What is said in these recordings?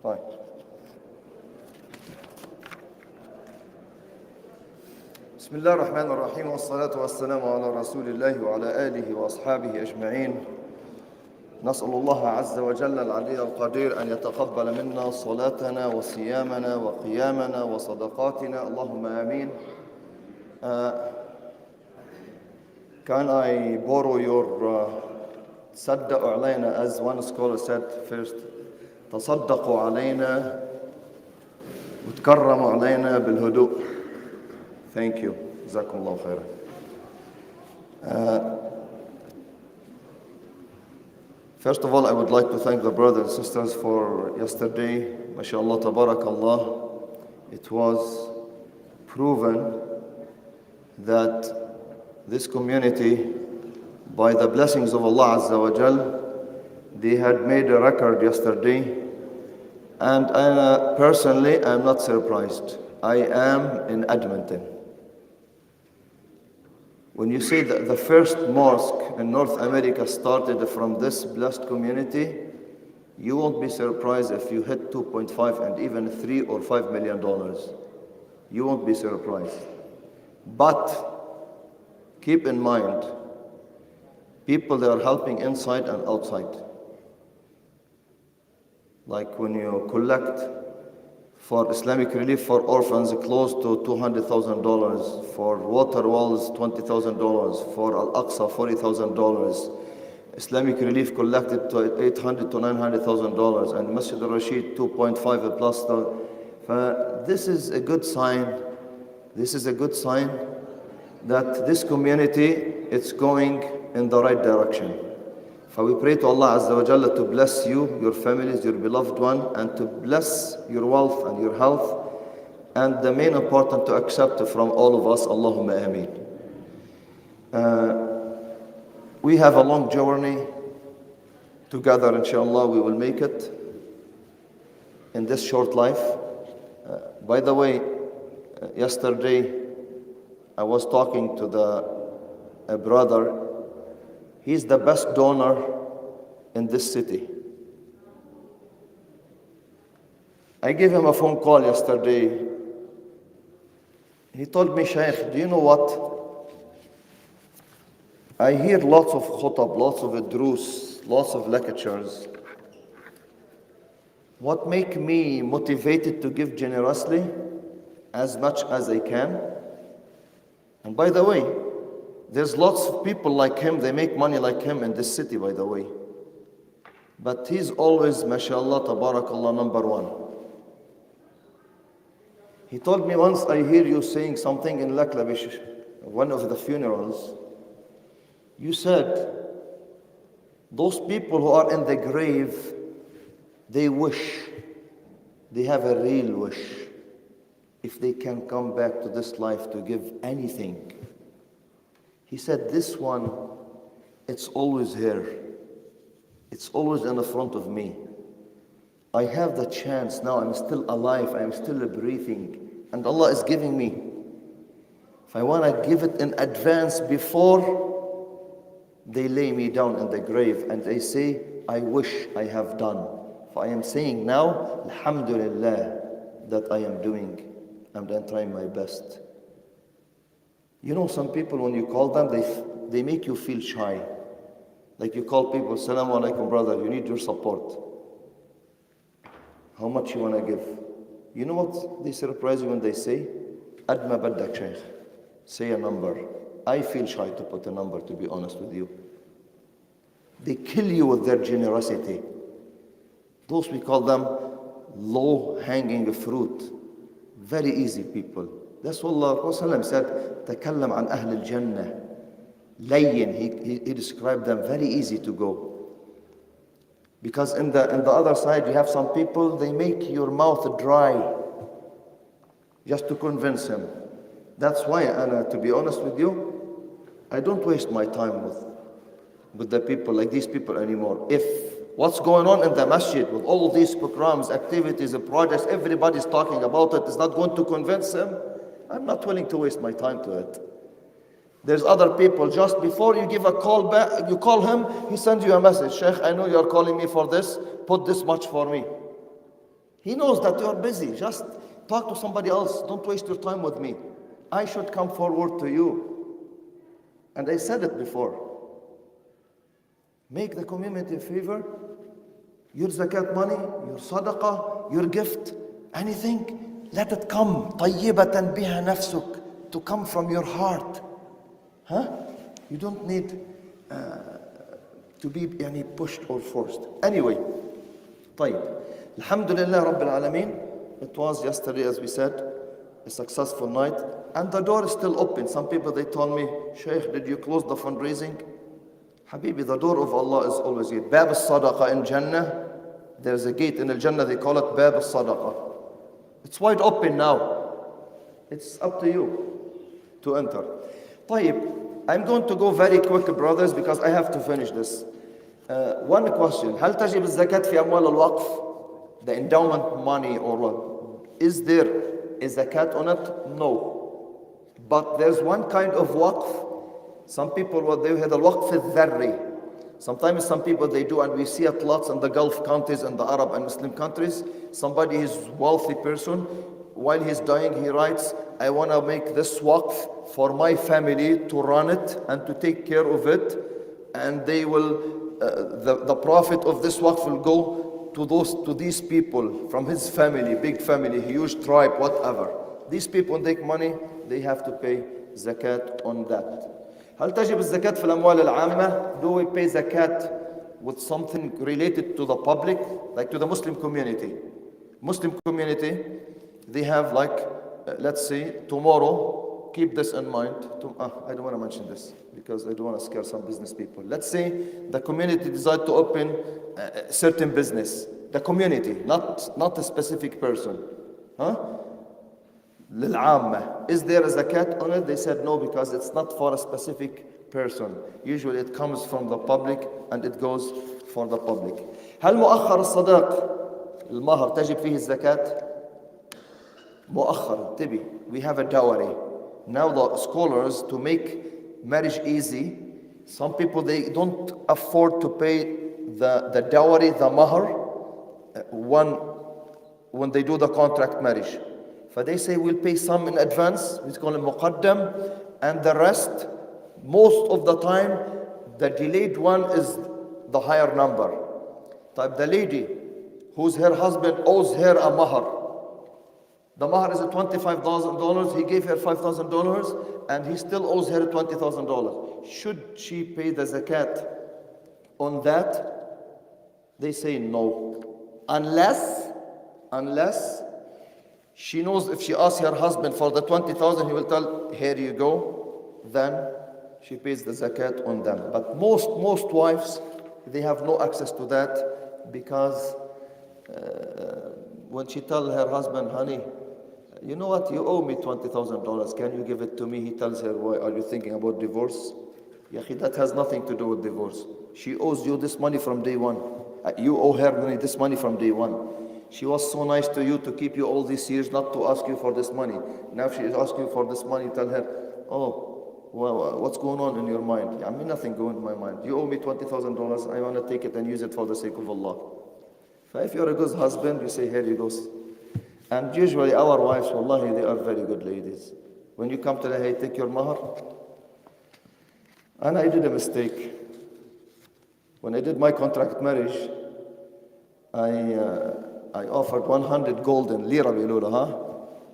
طيب. بسم الله الرحمن الرحيم والصلاة والسلام على رسول الله وعلى آله وأصحابه أجمعين. نسأل الله عز وجل العلي القدير أن يتقبل منا صلاتنا وصيامنا وقيامنا وصدقاتنا اللهم آمين. Can I borrow your تصدقوا علينا, as one scholar said first, تصدقوا علينا وتكرموا علينا بالهدوء. Thank you. جزاكم الله خيرا. First of all, I would like to thank the brothers and sisters for yesterday. MashaAllah, tabarakallah. It was proven that this community, by the blessings of Allah Azza wa Jal, they had made a record yesterday. And personally, I'm not surprised. I am in Edmonton. When you say that the first mosque in North America started from this blessed community, you won't be surprised if you hit 2.5 and even $3 or $5 million. You won't be surprised. But keep in mind, people that are helping inside and outside. Like when you collect for Islamic relief for orphans, close to $200,000. For water wells, $20,000. For Al-Aqsa, $40,000. Islamic relief collected to $800,000 to $900,000. And Masjid al-Rashid, 2.5 plus. This is a good sign. This is a good sign that this community is going in the right direction. We pray to Allah Azza wa Jalla to bless you, your families, your beloved one, and to bless your wealth and your health, and the main important, to accept from all of us. Allahumma ameen. We have a long journey together, inshallah. We will make it in this short life. By the way, yesterday I was talking to a brother. He's the best donor in this city. I gave him a phone call yesterday. He told me, Shaykh, do you know what? I hear lots of khutab, lots of drus, lots of lectures. What make me motivated to give generously as much as I can? And by the way, there's lots of people like him, they make money like him in this city, by the way. But he's always, mashallah, tabarakallah, number one. He told me once, I hear you saying something in Laklabish, one of the funerals. You said, those people who are in the grave, they wish, they have a real wish, if they can come back to this life to give anything. He said, this one, it's always here. It's always in the front of me. I have the chance now, I'm still alive, I'm still breathing, and Allah is giving me. If I want to give it in advance before they lay me down in the grave and they say, I wish I have done. If I am saying now, alhamdulillah, that I am doing, I'm trying my best. You know, some people, when you call them, they make you feel shy. Like you call people, Assalamu alaikum, brother, you need your support. How much you want to give? You know what they surprise you when they say? Adma baddak shaykh. Say a number. I feel shy to put a number, to be honest with you. They kill you with their generosity. Those, we call them low-hanging fruit. Very easy people. That's what Allah said, تَكَلَّمْ عَنْ أَهْلِ الْجَنَّةِ Layyin, he described them very easy to go. Because in the other side, you have some people, they make your mouth dry just to convince him. That's why, Anna, to be honest with you, I don't waste my time with the people, like these people anymore. If what's going on in the masjid with all of these programs, activities, and projects, everybody's talking about it, is not going to convince him, I'm not willing to waste my time to it. There's other people, just before you give a call back, you call him, he sends you a message. Sheikh, I know you're calling me for this, put this much for me. He knows that you are busy. Just talk to somebody else. Don't waste your time with me. I should come forward to you. And I said it before. Make the community a favor. Your zakat money, your sadaqah, your gift, anything, let it come. طيبة بها نفسك, to come from your heart. You don't need to be pushed or forced. Anyway, طيب. Alhamdulillah Rabbil Alameen. It was yesterday, as we said, a successful night. And the door is still open. Some people, they told me, Shaykh, did you close the fundraising? Habibi, the door of Allah is always here. Bab al-Sadaqah in Jannah. There's a gate in Al-Jannah, they call it Bab al-Sadaqah. It's wide open now. It's up to you to enter. طيب, I'm going to go very quick, brothers, because I have to finish this. One question. هل تجب الزكاة في أموال الوقف? The endowment money or what? Is there a zakat on it? No. But there's one kind of waqf. Some people, what they had al-waqf al-dharri. Sometimes some people they do, and we see it lots in the Gulf countries and the Arab and Muslim countries. Somebody is wealthy person. While he's dying, he writes, I want to make this waqf for my family to run it and to take care of it. And they will, the profit of this waqf will go to these people from his family, big family, huge tribe, whatever. These people take money, they have to pay zakat on that. هل تجب الزكاة في الأموال العامة? Do we pay zakat with something related to the public, like to the Muslim community? Muslim community, they have like, let's say, tomorrow, keep this in mind. I don't want to mention this because I don't want to scare some business people. Let's say the community decide to open a certain business. The community, not a specific person. للعامة. Is there a zakat on it? They said no, because it's not for a specific person. Usually it comes from the public and it goes for the public. هل مؤخر الصداق المهر تجب فيه الزكاة؟ مؤخر انتبه. We have a dowry. Now the scholars, to make marriage easy, some people they don't afford to pay the dowry, the mahar, when they do the contract marriage. So they say we'll pay some in advance, we call it muqaddam, and the rest, most of the time, the delayed one is the higher number. Type the lady whose her husband owes her a mahar. The mahar is $25,000, he gave her $5,000, and he still owes her $20,000. Should she pay the zakat on that? They say no. Unless she knows if she asks her husband for the 20,000, he will tell, here you go, then she pays the zakat on them. But most wives, they have no access to that, because when she tells her husband, honey, you know what, you owe me $20,000, can you give it to me? He tells her, why, are you thinking about divorce? Yahi, that has nothing to do with divorce. She owes you this money from day one. You owe her this money from day one. She was so nice to you to keep you all these years, not to ask you for this money. Now she is asking you for this money, tell her, oh, well, what's going on in your mind? I mean, nothing going in my mind. You owe me $20,000, I want to take it and use it for the sake of Allah. So if you're a good husband, you say, here you go. And usually our wives, wallahi, they are very good ladies. When you come to the, hey, take your mahar. And I did a mistake. When I did my contract marriage, I offered 100 golden lira bilula,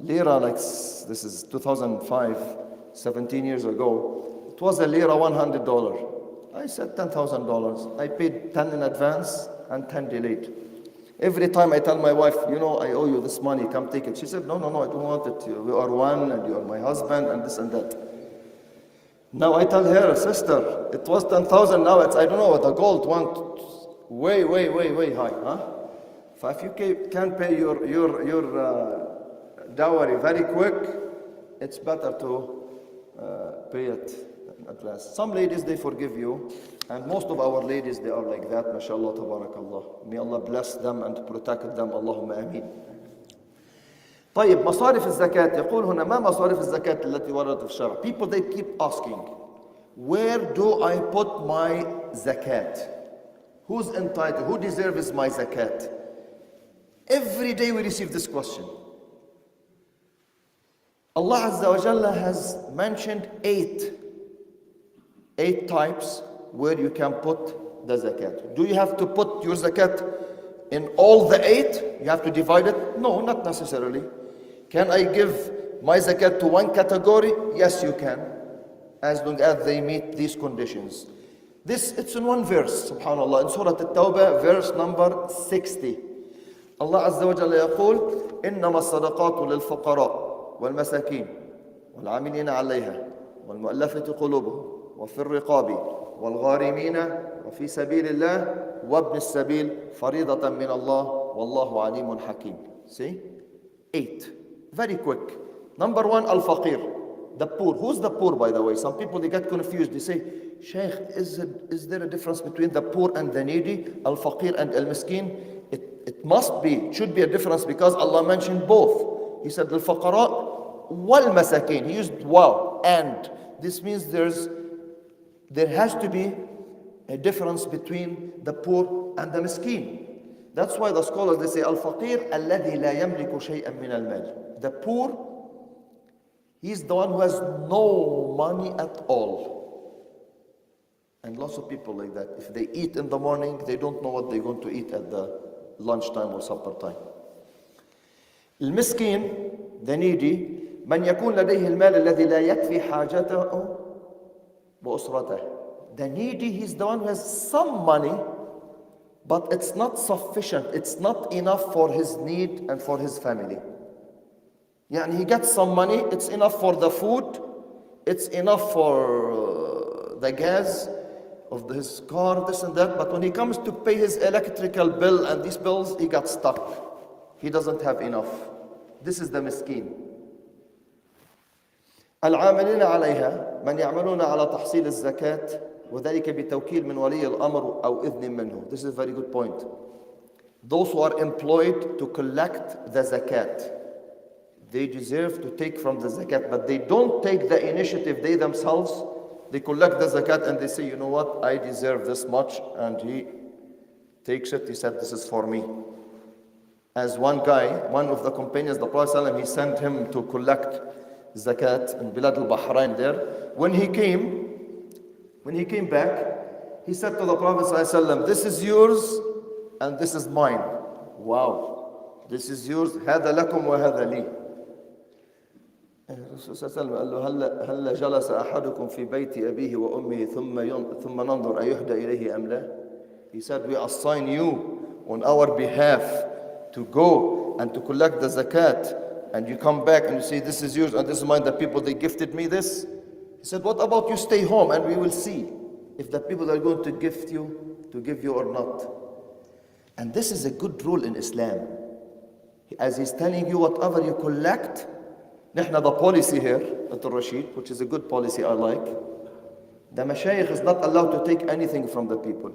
Lira, like this is 2005, 17 years ago. It was a lira $100. I said $10,000. I paid 10 in advance and 10 delayed. Every time I tell my wife, you know, I owe you this money, come take it. She said, no, I don't want it. We are one and you are my husband and this and that. Now I tell her, sister, it was 10,000, now it's, I don't know, the gold went way high. So if you can pay your dowry very quick, it's better to pay it in advance. Some ladies, they forgive you, and most of our ladies, they are like that, mashallah, tabarakallah. May Allah bless them and protect them, Allahumma ameen. طيب مصارف الزكاة يقول هنا ما مصارف الزكاة التي وردت في الشرع. People, they keep asking, where do I put my zakat? Who's entitled? Who deserves my zakat? Every day we receive this question. Allah Azza wa Jalla has mentioned eight types where you can put the zakat. Do you have to put your zakat in all the eight? You have to divide it? No, not necessarily. Can I give my zakat to one category? Yes, you can, as long as they meet these conditions. It's in one verse, subhanAllah, in Surah At-Tawbah, verse number 60. Allah Azza wa Jalla يقول إنما الصدقات للفقراء والمساكين والعاملين عليها والمؤلفة قلوبهم وفي الرقاب والغارمين وفي سبيل الله وابن السبيل فريضة من الله والله عليم حكيم. See? 8. Very quick. Number 1, Al-Fakher. The poor. Who's the poor, by the way? Some people, they get confused. They say, Shaykh, is there a difference between the poor and the needy? Al-Fakher and Al-Meskin? It must be, should be a difference because Allah mentioned both. He said, Al-Faqara wal-Masakin. He used wow, and. This means there has to be a difference between the poor and the miskin. That's why the scholars, they say, Al-Faqir alladhi la yamliku shay'an min al-mal. The poor, he's the one who has no money at all. And lots of people like that. If they eat in the morning, they don't know what they're going to eat at the lunchtime or supper time. Al-Miskin, the needy, من يكون لديه المال الذي لا يكفي حاجته وأسرته. The needy, he's the one who has some money, but it's not sufficient. It's not enough for his need and for his family. يعني he gets some money, it's enough for the food, it's enough for the gas of his car, this and that, but when he comes to pay his electrical bill and these bills, he got stuck. He doesn't have enough. This is the miskin. العاملين عليها من يعملون على تحصيل الزكاة وذلك بتوكيل من ولي الأمر أو إذن منه. This is a very good point. Those who are employed to collect the zakat, they deserve to take from the zakat, but they don't take the initiative, they themselves. They collect the zakat and they say, you know what, I deserve this much, and he takes it. He said, this is for me. As one guy, one of the companions, the Prophet ﷺ, he sent him to collect zakat in Bilad al-Bahrain there. When he came back, he said to the Prophet ﷺ, this is yours and this is mine. Wow, this is yours. هذا لكم وهذا لي. الرسول صلى الله عليه وسلم قال له هل جلس أحدكم في بيت أبيه وأمه ثم ننظر أيهدى إليه أم لا? He said, we assign you on our behalf to go and to collect the zakat, and you come back and you say, this is yours and this is mine, the people, they gifted me this. He said, what about you stay home and we will see if the people are going to give you or not. And this is a good rule in Islam. As he's telling you, whatever you collect, نحن the policy here at Al-Rashid, which is a good policy I like, the mashayikh is not allowed to take anything from the people.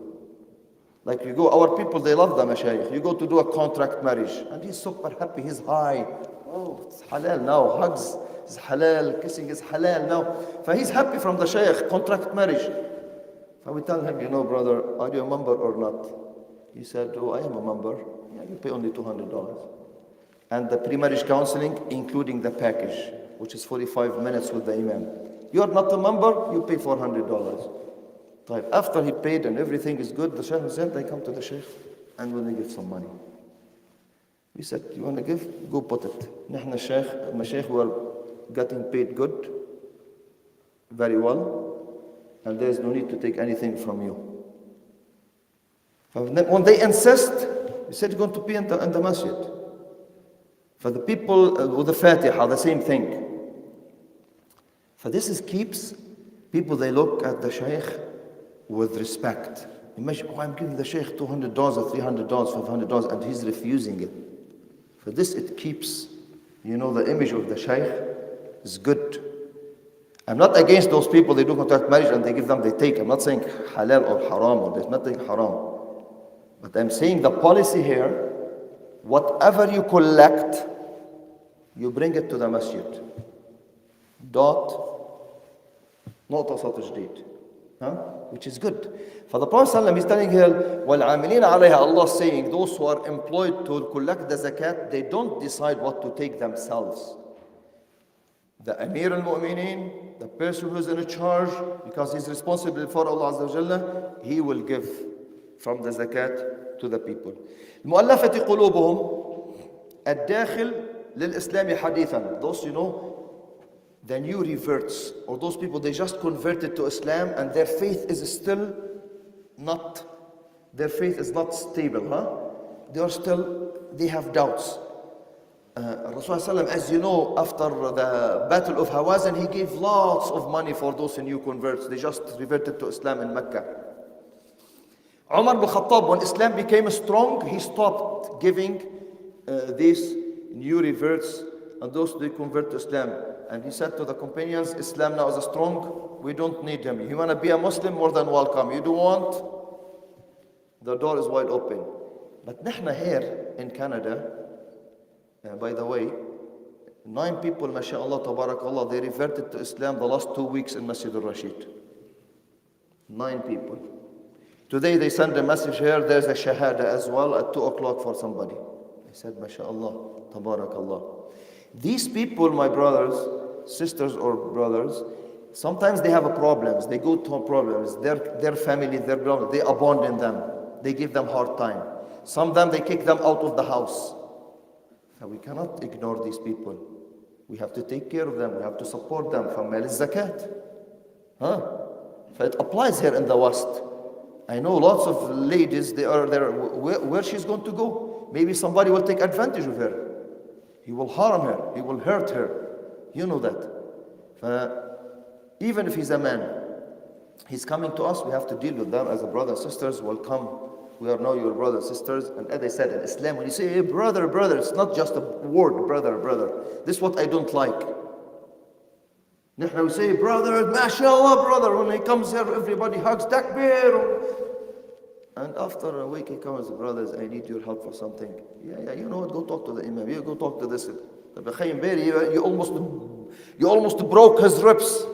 Like you go, our people, they love the mashayikh. You go to do a contract marriage, and he's super happy, he's high. Oh, it's halal now, hugs is halal, kissing is halal now. So he's happy from the shaykh, contract marriage. So we tell him, you know, brother, are you a member or not? He said, oh, I am a member. Yeah, you pay only $200. And the pre-marriage counseling, including the package, which is 45 minutes with the imam. You are not a member, you pay $400. So after he paid and everything is good, the shaykh said, they come to the shaykh and when they give some money. We said, you want to give? Go put it. نحن الشيخ, my shaykh were getting paid good, very well, and there is no need to take anything from you. When they insist, we said, you're going to pay in the masjid. For the people with the Fatiha, the same thing. For this keeps people, they look at the shaykh with respect. Imagine, oh, I'm giving the shaykh $200 or $300, $500, and he's refusing it. For this, it keeps, you know, the image of the shaykh is good. I'm not against those people, they do contract marriage and they give them, they take. I'm not saying halal or haram, or there's nothing haram. But I'm saying the policy here, whatever you collect, you bring it to the masjid. نقطة سطر جديد. Which is good. For the Prophet ﷺ, he's telling here, وَالْعَامِلِينَ عَلَيْهَا, Allah saying, those who are employed to collect the zakat, they don't decide what to take themselves. The Amir al-Mu'mineen, the person who's in charge, because he's responsible for Allah Azza wa Jalla, he will give from the zakat to the people. المؤلفة قلوبهم الداخل للإسلام حديثا. Those, the new reverts, or those people, they just converted to Islam and their faith is still not, stable, They have doubts. Rasulullah, as you know, after the Battle of Hawazin, he gave lots of money for those new converts. They just reverted to Islam in Mecca. Umar bin Khattab, when Islam became strong, he stopped giving these new reverts and those they convert to Islam. And he said to the companions, Islam now is strong, we don't need him. You want to be a Muslim, more than welcome. You don't want, the door is wide open. But نحن here in Canada, by the way, 9 people, mashallah, tabarakallah, they reverted to Islam the last 2 weeks in Masjid al-Rashid. 9 people. Today they send a message here, there's a shahada as well at 2 o'clock for somebody. I said, mashallah, tabarakallah. These people, my brothers, sisters or brothers, sometimes they have problems. They go through problems. Their family, their brothers, they abandon them. They give them hard time. Some of them, they kick them out of the house. So we cannot ignore these people. We have to take care of them. We have to support them from Mal Zakat. So it applies here in the West. I know lots of ladies, they are there. Where she's going to go? Maybe somebody will take advantage of her. He will harm her. He will hurt her. You know that. Even if he's a man, he's coming to us, we have to deal with them as a brother and sisters. Welcome. We are now your brothers and sisters. And as I said, in Islam, when you say, hey, brother, brother, it's not just a word, brother, brother. This is what I don't like. We say, brother, mashallah, brother. When he comes here, everybody hugs takbir. And after a week he comes, brothers, I need your help for something. Yeah, you know what, go talk to the imam. You go talk to this. You almost broke his ribs.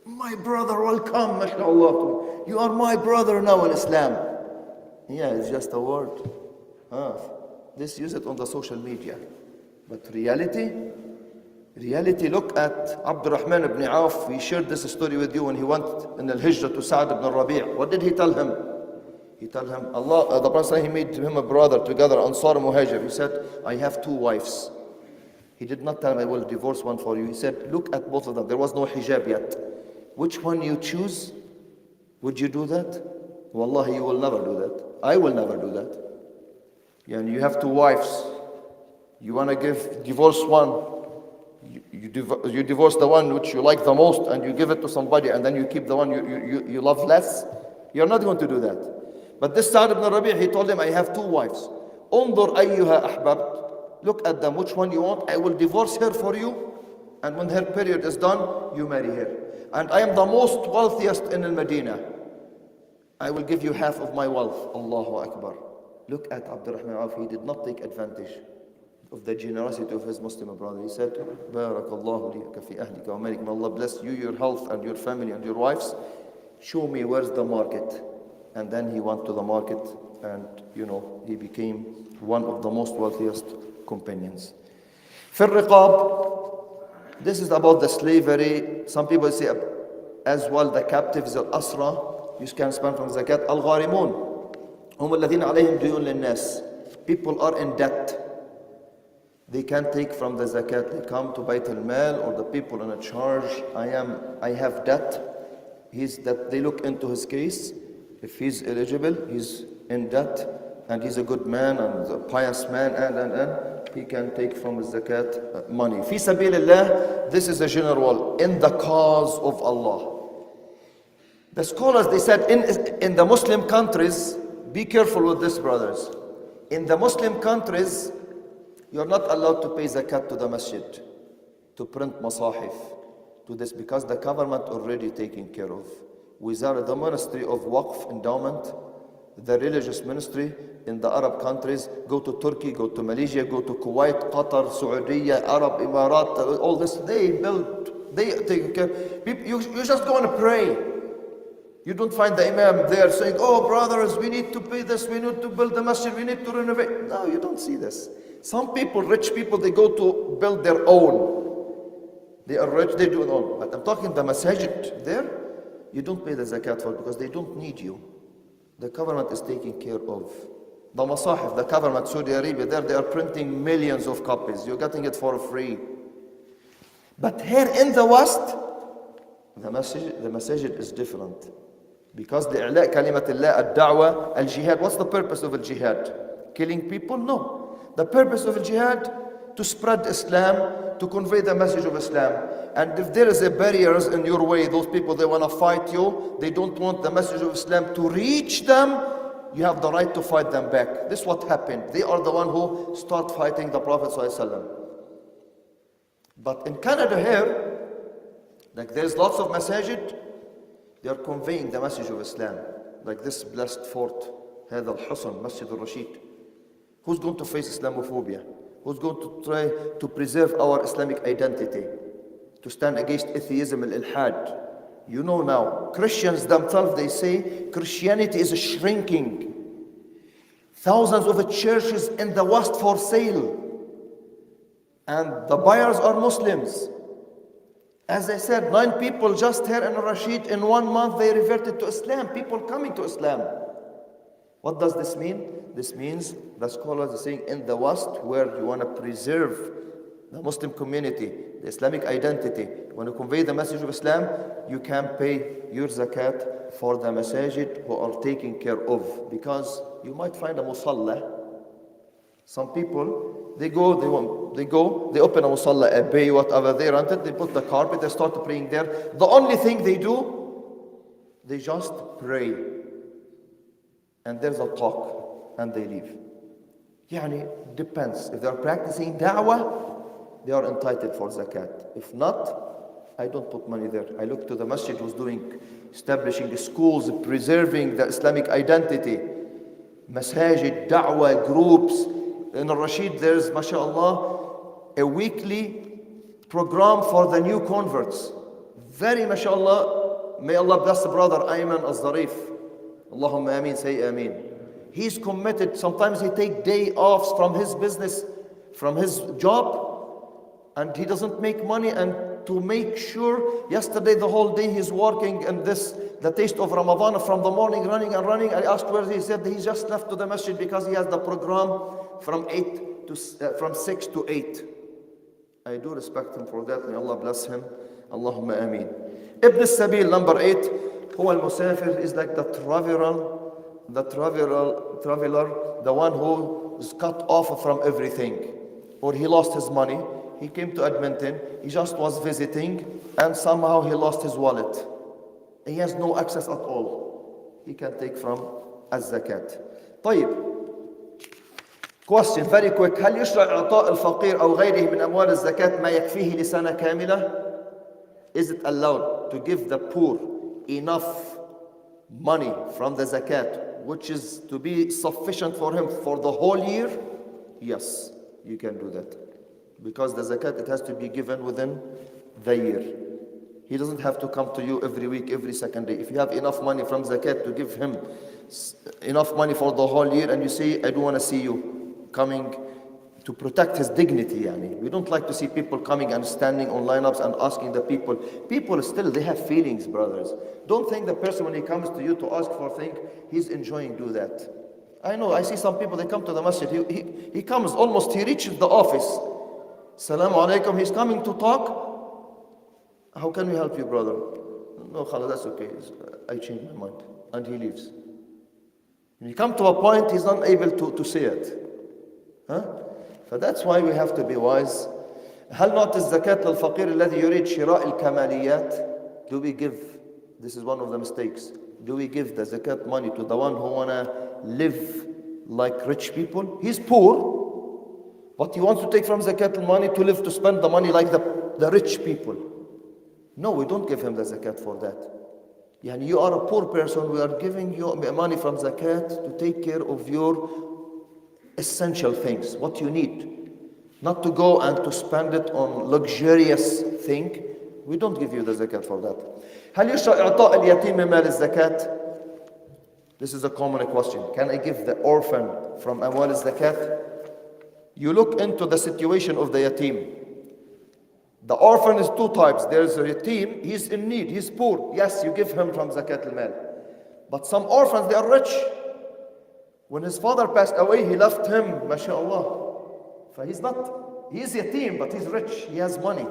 My brother, welcome, mashallah. You are my brother now in Islam. Yeah, it's just a word. This use it on the social media. But reality, look at Abdurrahman ibn Auf. We shared this story with you when he went in Al-Hijrah to Sa'd ibn Rabi'. What did he tell him? He told him, the Prophet, he made him a brother together, Ansar Muhajir. He said, I have 2 wives. He did not tell him, I will divorce one for you. He said, look at both of them. There was no hijab yet. Which one you choose? Would you do that? Wallahi, you will never do that. I will never do that. And you have 2 wives. You want to divorce one. You divorce the one which you like the most and you give it to somebody and then you keep the one you love less. You're not going to do that. But this Sa'd ibn Rabi', he told him, I have 2 wives. Undur ayyuha ahbabt. Look at them, which one you want. I will divorce her for you. And when her period is done, you marry her. And I am the most wealthiest in Al-Medina. I will give you half of my wealth. Allahu Akbar. Look at Abdurrahman Auf. He did not take advantage of the generosity of his Muslim brother. He said, Barakallahu lika fi ahlika wa malik. May Allah bless you, your health, and your family, and your wives. Show me where's the market. And then he went to the market and, he became one of the most wealthiest companions. في الرقاب, this is about the slavery. Some people say as well the captives, al-asra, you can spend from zakat. Al-gharimun, هم الذين عليهم ديون للناس. People are in debt. They can't take from the zakat. They come to Bayt al-Mal or the people in a charge. I have debt. They look into his case. If he's eligible, he's in debt, and he's a good man and a pious man, and he can take from his zakat money. Fi sabilillah, this is a general, in the cause of Allah. The scholars, they said, in the Muslim countries, be careful with this, brothers. In the Muslim countries, you're not allowed to pay zakat to the masjid, to print masahif, to this, because the government already taking care of. Without the Ministry of Waqf Endowment, the religious ministry in the Arab countries, go to Turkey, go to Malaysia, go to Kuwait, Qatar, Saudi, Arab Emirat, all this, they take care. You just go and pray. You don't find the imam there saying, oh brothers, we need to pay this, we need to build the masjid, we need to renovate. No, you don't see this. Some people, rich people, they go to build their own. They are rich, they do it all. But I'm talking the masajid there, you don't pay the zakat for it because they don't need you. The government is taking care of. The masahif, the government, Saudi Arabia, there they are printing millions of copies. You're getting it for free. But here in the West, the masajid is different. Because the i'la' kalimatillah, ad-da'wah, al-jihad. What's the purpose of al-jihad? Killing people? No. The purpose of al-jihad, to spread Islam, to convey the message of Islam. And if there is a barriers in your way, those people, they want to fight you, they don't want the message of Islam to reach them, you have the right to fight them back. This is what happened. They are the one who start fighting the Prophet ﷺ. But in Canada here, like there's lots of masajid, they are conveying the message of Islam. Like this blessed fort, هذا الحصن, Masjid al-Rashid. Who's going to face Islamophobia? Who's going to try to preserve our Islamic identity? To stand against atheism and ilhad? You know now, Christians themselves, they say Christianity is shrinking. Thousands of churches in the West for sale. And the buyers are Muslims. As I said, 9 people just here in Rashid, in 1 month they reverted to Islam. People coming to Islam. What does this mean? This means the scholars are saying in the West, where you want to preserve the Muslim community, the Islamic identity, when you convey the message of Islam, you can pay your zakat for the masajid who are taken care of. Because you might find a musalla. Some people, they open a musalla, a bay, whatever, they rent it, they put the carpet, they start praying there. The only thing they do, they just pray. And there's a talk, and they leave. Yani, depends. If they're practicing da'wah, they are entitled for zakat. If not, I don't put money there. I look to the masjid who's establishing schools, preserving the Islamic identity. Masajid, da'wah, groups. In Al-Rashid, there's, mashallah, a weekly program for the new converts. Very, mashallah, may Allah bless the brother Ayman al-Zarif. Allahumma ameen, say ameen. He's committed. Sometimes he takes day offs from his business, from his job, and he doesn't make money. And to make sure, yesterday the whole day he's working in the taste of Ramadan from the morning, running and running. I asked where he said he just left to the masjid because he has the program from 6 to 8. I do respect him for that. May Allah bless him. Allahumma ameen. Ibn al-Sabil, number 8. هو المسافر is like the traveler, the one who is cut off from everything, or he lost his money. He came to Edmonton, he just was visiting, and somehow he lost his wallet. He has no access at all. He can take from الزكاة. طيب. Question, very quick. هل يشرع إعطاء الفقير أو غيره من أموال الزكاة ما يكفيه لسنة كاملة? Is it allowed to give the poor enough money from the zakat, which is to be sufficient for him for the whole year? Yes, you can do that. Because the zakat, it has to be given within the year. He doesn't have to come to you every week, every second day. If you have enough money from zakat to give him enough money for the whole year, and you say, I don't want to see you coming to protect his dignity. Yani. We don't like to see people coming and standing on lineups and asking the people. People still, they have feelings, brothers. Don't think the person when he comes to you to ask for things, he's enjoying do that. I know, I see some people, they come to the masjid. He comes almost, he reaches the office. Salaam alaikum, he's coming to talk. How can we help you, brother? No, khala, that's okay. I changed my mind. And he leaves. When you come to a point, he's not able to say it. Huh? So that's why we have to be wise. هل نعطي الزكاة للفقير الذي يريد شراء الكماليات? Do we give, this is one of the mistakes, do we give the zakat money to the one who wanna live like rich people? He's poor, but he wants to take from zakat money to live, to spend the money like the rich people. No, we don't give him the zakat for that. Yani you are a poor person, we are giving you money from zakat to take care of your essential things, what you need. Not to go and to spend it on luxurious thing, We don't give you the zakat for that. هل يشرع إعطاء اليتيم مال الزكاة? This is a common question. Can I give the orphan from أموال الزكاة? You look into the situation of the yatim. The orphan is two types. There's a yatim, he's in need, he's poor. Yes, you give him from zakat al-mal. But some orphans, they are rich. When his father passed away, he left him, mashallah. So he is yatim, but he's rich, he has money.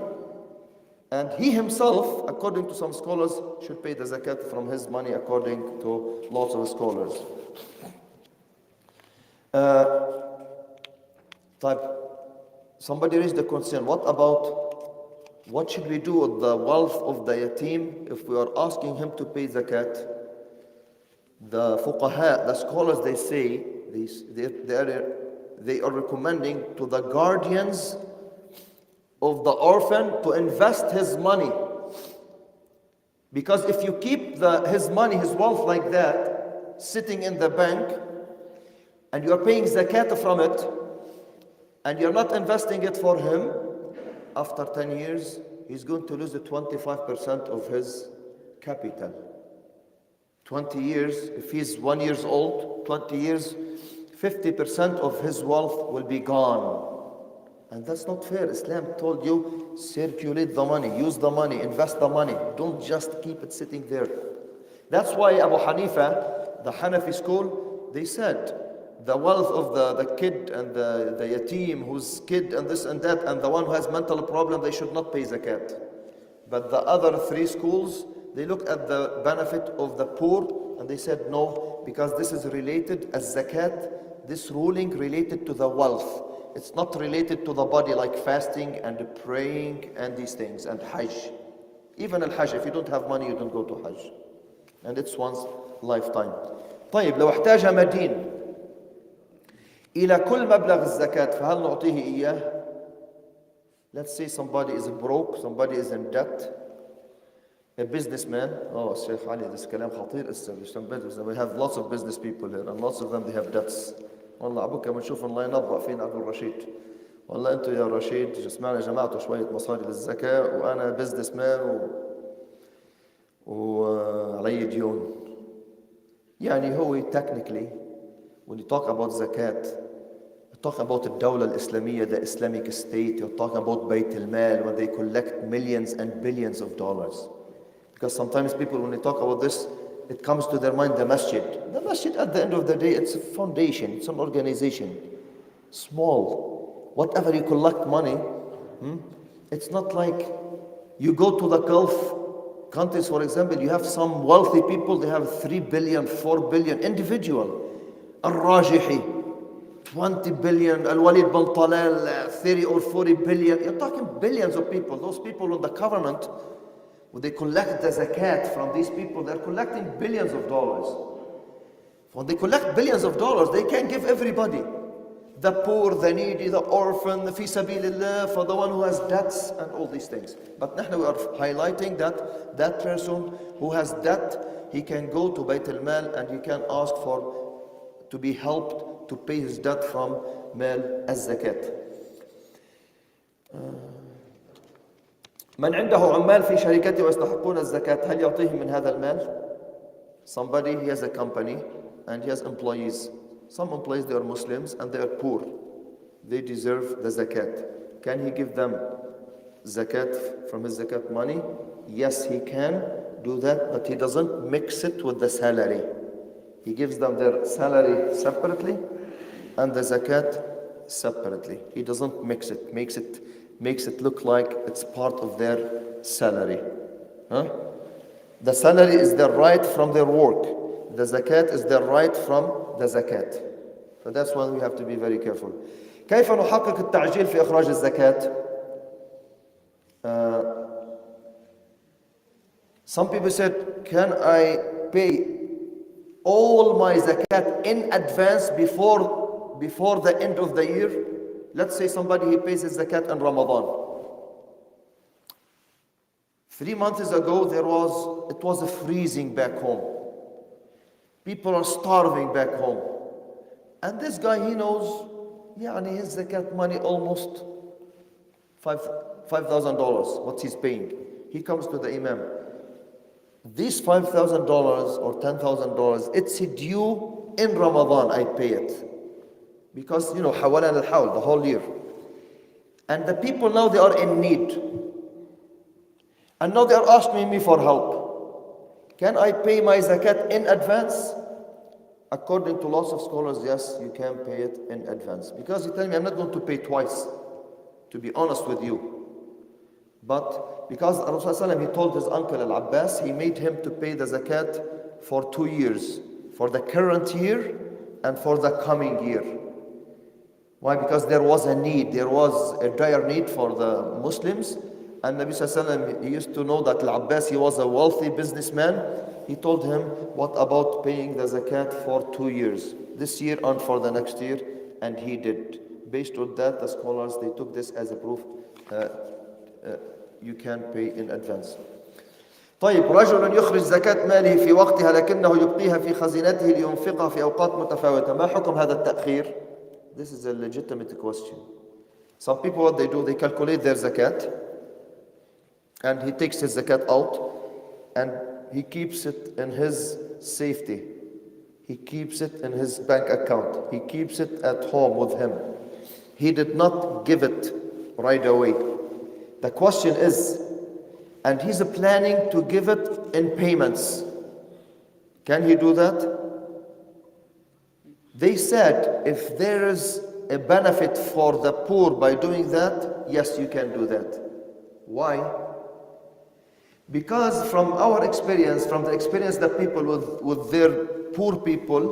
And he himself, according to some scholars, should pay the zakat from his money, according to lots of scholars. Somebody raised the concern, what should we do with the wealth of the yatim if we are asking him to pay zakat? The fuqaha, the scholars, they say, they are recommending to the guardians of the orphan to invest his money. Because if you keep his money, his wealth like that, sitting in the bank, and you are paying zakat from it, and you're not investing it for him, after 10 years, he's going to lose the 25% of his capital. 20 years, if he's 1 year old, 20 years, 50% of his wealth will be gone. And that's not fair. Islam told you, circulate the money, use the money, invest the money. Don't just keep it sitting there. That's why Abu Hanifa, the Hanafi school, they said, the wealth of the kid and the yatim whose kid and this and that and the one who has mental problem, they should not pay zakat. But the other three schools, they look at the benefit of the poor and they said no, because this is related as zakat, this ruling related to the wealth. It's not related to the body like fasting and praying and these things and hajj. Even al-hajj, if you don't have money, you don't go to hajj. And it's one's lifetime. طيب لو احتاج مدين إلى كل مبلغ الزكاة فهل نعطيه إياه? Let's say somebody is broke, somebody is in debt. A businessman, Sheikh Ali, this كلام خطير. We have lots of business people here and lots of them, they have debts. والله عبوك ما نشوف الله ينبأ فينا عبد الرشيد. والله أنتوا يا رشيد جسمعنا جمعتوا شوية مصاري للزكاة وأنا business man وعلي ديون. يعني هو technically when you talk about zakat, you talk about the Dawla al-Islamiyya, the Islamic state, you're talking about Bayt al-Mal, when they collect millions and billions of dollars. Because sometimes people, when they talk about this, it comes to their mind the masjid. The masjid, at the end of the day, it's a foundation, it's an organization. Small. Whatever you collect money, it's not like you go to the Gulf countries, for example, you have some wealthy people, they have 3 billion, 4 billion individual. Al-Rajihi, 20 billion, Al-Walid bin Talal, 30 or 40 billion. You're talking billions of people. Those people in the government, when they collect the zakat from these people, they're collecting billions of dollars. When they collect billions of dollars, they can give everybody. The poor, the needy, the orphan, the fi sabilillah, for the one who has debts and all these things. But now we are highlighting that person who has debt, he can go to Bayt al-Mal and he can ask to be helped to pay his debt from Mal al-Zakat. من عنده عمال في شركته ويستحقون الزكاة هل يعطيهم من هذا المال? Somebody, he has a company and he has employees. Some employees, they are Muslims and they are poor. They deserve the zakat. Can he give them zakat from his zakat money? Yes, he can do that, but he doesn't mix it with the salary. He gives them their salary separately and the zakat separately. He doesn't mix it, makes it look like it's part of their salary. The salary is their right from their work. The zakat is their right from the zakat. So that's why we have to be very careful. كيف نحقق التعجيل في إخراج الزكاة? Some people said, can I pay all my zakat in advance before the end of the year? Let's say somebody, he pays his zakat in Ramadan. 3 months ago, it was a freezing back home. People are starving back home. And this guy, he knows, his zakat money almost $5,000, what he's paying. He comes to the Imam. These $5,000 or $10,000, it's due in Ramadan, I pay it. Because, حوالين الحول, the whole year. And the people now, they are in need. And now they are asking me for help. Can I pay my zakat in advance? According to lots of scholars, yes, you can pay it in advance. Because he tells me, I'm not going to pay twice, to be honest with you. But because Rasulullah, he told his uncle Al-Abbas, he made him to pay the zakat for 2 years. For the current year and for the coming year. Why? Because there was a need, there was a dire need for the Muslims. And Nabi Sallallahu Alaihi Wasallam, he used to know that Al-Abbas, he was a wealthy businessman. He told him, what about paying the zakat for 2 years? This year and for the next year. And he did. Based on that, the scholars, they took this as a proof. You can pay in advance. طيب رجل يخرج زكاة ماله في وقتها لكنه يبقيها في خزينته لينفقها في أوقات متفاوتة. ما حكم هذا التأخير? This is a legitimate question. Some people, what they do, they calculate their zakat, and he takes his zakat out, and he keeps it in his safety. He keeps it in his bank account. He keeps it at home with him. He did not give it right away. The question is, and he's planning to give it in payments. Can he do that? They said, if there is a benefit for the poor by doing that, yes, you can do that. Why? Because from our experience, from the experience that people with their poor people,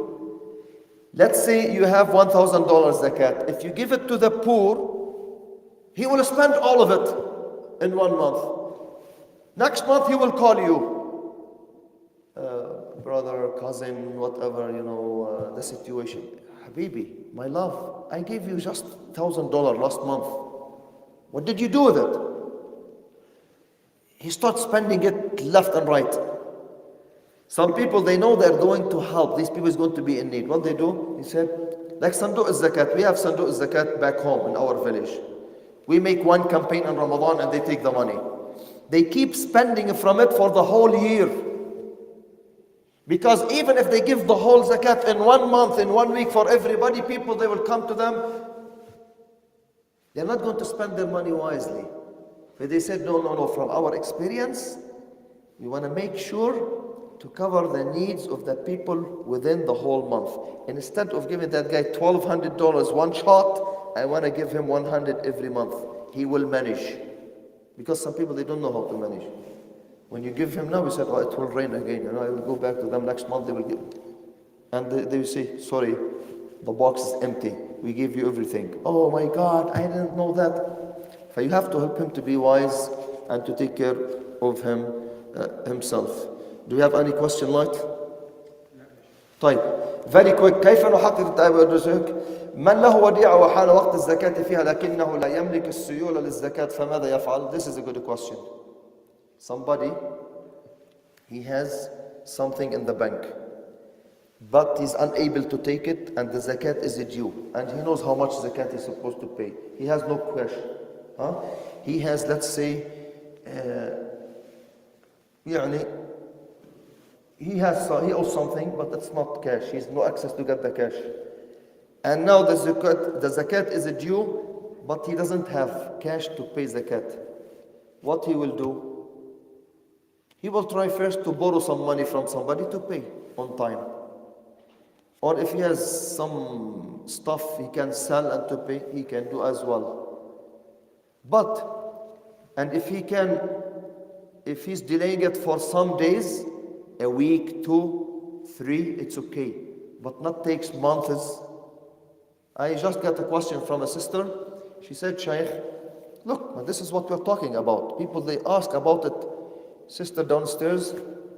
let's say you have $1,000 zakat. If you give it to the poor, he will spend all of it in 1 month. Next month he will call you. Brother, cousin, whatever, the situation. Habibi, my love, I gave you just $1,000 last month. What did you do with it? He starts spending it left and right. Some people, they know they're going to help. These people is going to be in need. What they do? He said, like Sanduq al-Zakat. We have Sanduq al-Zakat back home in our village. We make one campaign in Ramadan and they take the money. They keep spending from it for the whole year. Because even if they give the whole zakat in 1 month, in 1 week for everybody, people, they will come to them. They're not going to spend their money wisely. But they said, no, from our experience, we want to make sure to cover the needs of the people within the whole month. And instead of giving that guy $1,200 one shot, I want to give him 100 every month. He will manage. Because some people, they don't know how to manage. When you give him now, we said, it will rain again. I will go back to them next month, they will give. And they will say, sorry, the box is empty. We gave you everything. Oh my God, I didn't know that. So you have to help him to be wise and to take care of himself. Do you have any question, Light? طيب, very quick. كيف نحقق التأويل والرزق؟ من له وديعة وحان وقت الزكاة فيها لكنه لا يملك السيولة للزكاة فماذا يفعل? This is a good question. Somebody, he has something in the bank, but he's unable to take it, and the zakat is due, and he knows how much zakat he's supposed to pay. He has no cash. He has, let's say, he owes something, but it's not cash. He has no access to get the cash. And now the zakat is due, but he doesn't have cash to pay zakat. What he will do? He will try first to borrow some money from somebody to pay on time. Or if he has some stuff he can sell and to pay, he can do as well. And if he's delaying it for some days, a week, 2, 3, it's okay. But not takes months. I just got a question from a sister. She said, Shaykh, look, this is what we're talking about. People, they ask about it. Sister downstairs,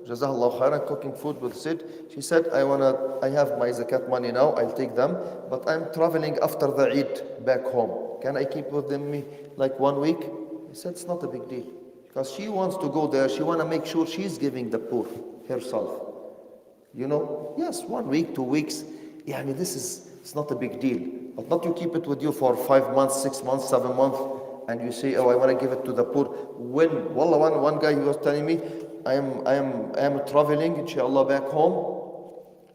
Jazakallah khairan, cooking food with Sid. She said, I have my zakat money now, I'll take them, but I'm traveling after the Eid back home. Can I keep with them like 1 week? He said, it's not a big deal. Because she wants to go there, she wants to make sure she's giving the poor herself. Yes, 1 week, 2 weeks. It's not a big deal. But not you keep it with you for 5 months, 6 months, 7 months. and you say, oh, I want to give it to the poor. When, wallah, one guy, he was telling me, I am traveling, inshallah, back home.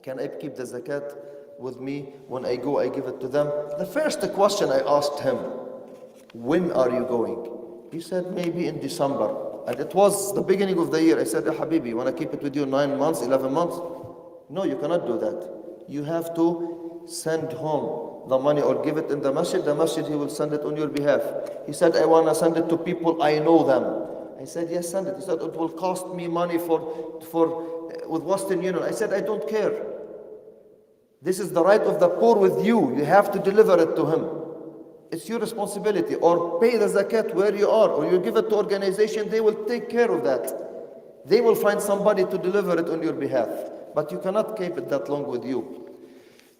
Can I keep the zakat with me? When I go, I give it to them. The first question I asked him, when are you going? He said, maybe in December. And it was the beginning of the year. I said, Habibi, you want to keep it with you 9 months, 11 months? No, you cannot do that. You have to send home the money or give it in the masjid. The masjid, he will send it on your behalf. He said, I want to send it to people, I know them. I said, yes, send it. He said, it will cost me money with Western Union. I said, I don't care. This is the right of the poor with you. You have to deliver it to him. It's your responsibility. Or pay the zakat where you are, or you give it to organization, they will take care of that. They will find somebody to deliver it on your behalf. But you cannot keep it that long with you.